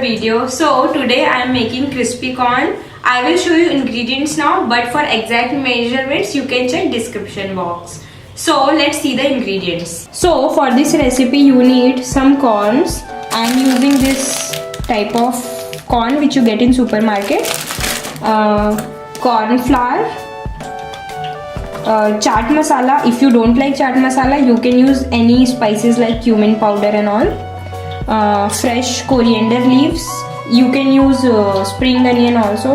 video. So today I am making crispy corn. I will show you ingredients now, but for exact measurements you can check description box. So let's see the ingredients. So for this recipe you need some corns. I am using this type of corn which you get in supermarket. Corn flour, chaat masala. If you don't like chaat masala, you can use any spices like cumin powder and all. Fresh coriander leaves. You can use spring onion also.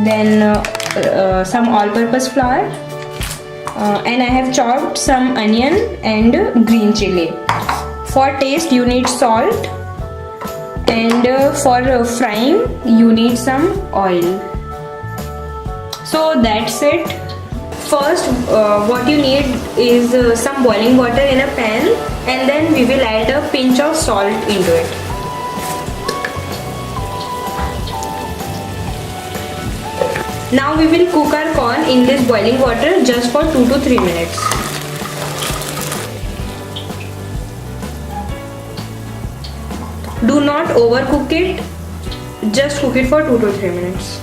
Then some all-purpose flour. And I have chopped some onion and green chili. For taste you need salt, and for frying you need some oil. So that's it. First what you need is some boiling water in a pan, and then we will add a pinch of salt into it. Now we will cook our corn in this boiling water just for 2 to 3 minutes. Do not overcook it, just cook it for 2 to 3 minutes.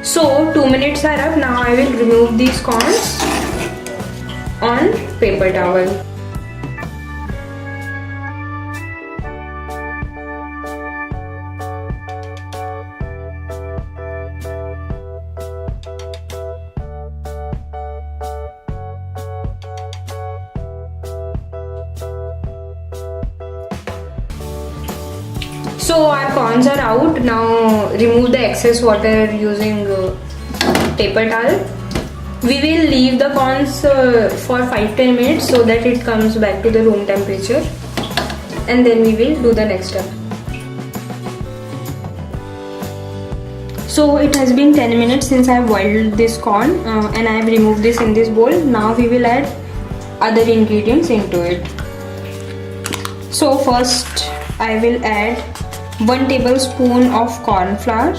So 2 minutes are up. Now I will remove these corns on paper towel. So our corns are out. Now remove the excess water using paper towel. We will leave the corns for 5-10 minutes so that it comes back to the room temperature, and then we will do the next step. So it has been 10 minutes since I have boiled this corn and I have removed this in this bowl. Now we will add other ingredients into it. So first I will add 1 tablespoon of corn flour,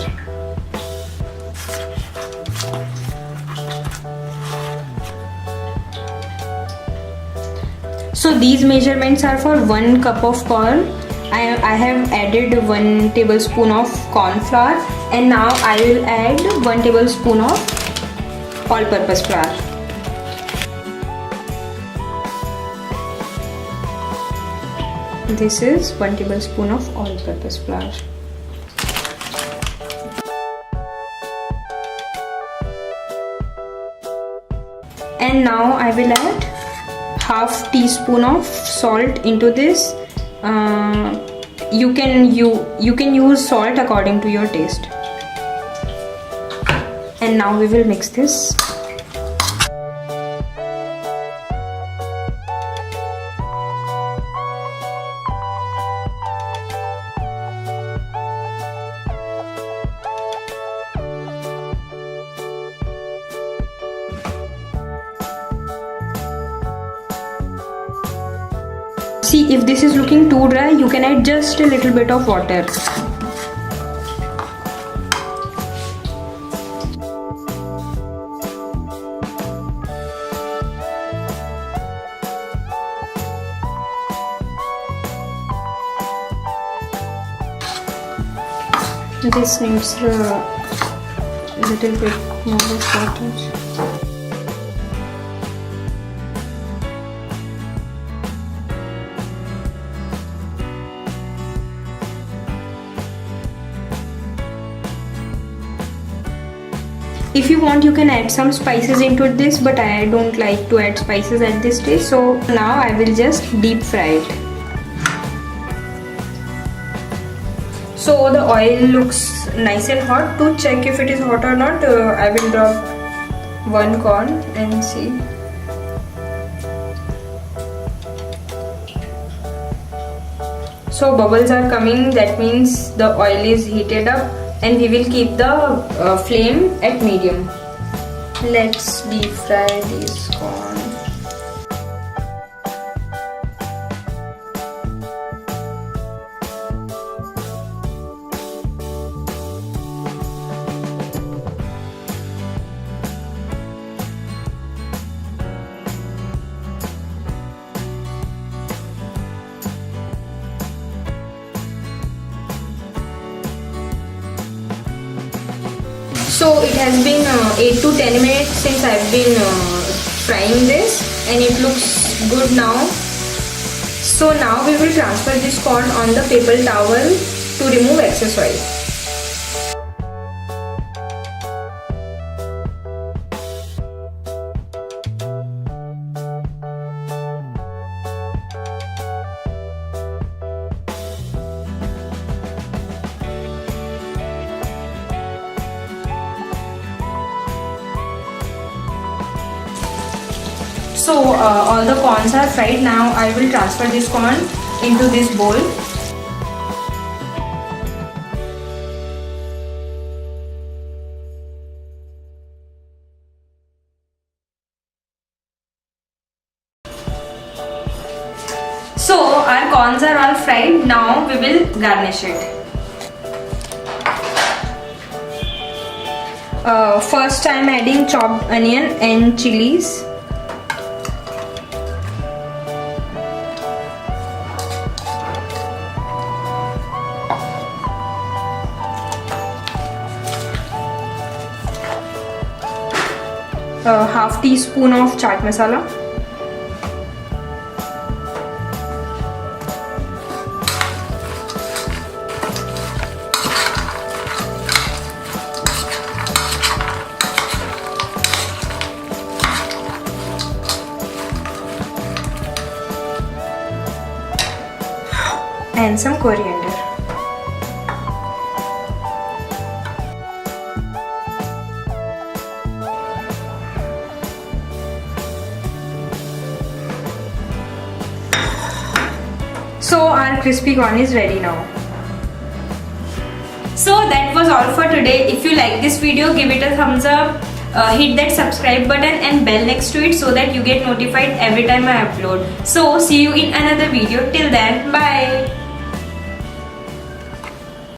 so these measurements are for 1 cup of corn. I have added 1 tablespoon of corn flour, and now I will add 1 tablespoon of all-purpose flour. This is 1 tablespoon of all-purpose flour. And now I will add half teaspoon of salt into this. You can use salt according to your taste. And now we will mix this. See, if this is looking too dry, you can add just a little bit of water. This needs a little bit more water. If you want, you can add some spices into this, but I don't like to add spices at this stage. So now I will just deep fry it. So the oil looks nice and hot. To check if it is hot or not, I will drop 1 corn and see. So bubbles are coming, that means the oil is heated up, and we will keep the flame at medium. Let's deep fry these corn. So it has been 8 to 10 minutes since I've been frying this, and it looks good now. So now we will transfer this corn on the paper towel to remove excess oil. So all the corns are fried. Now I will transfer this corn into this bowl. So our corns are all fried. Now we will garnish it. First I am adding chopped onion and chilies. Half teaspoon of chaat masala. And some coriander. So our crispy corn is ready now. So that was all for today. If you like this video, give it a thumbs up, hit that subscribe button and bell next to it so that you get notified every time I upload. So see you in another video. Till then, bye.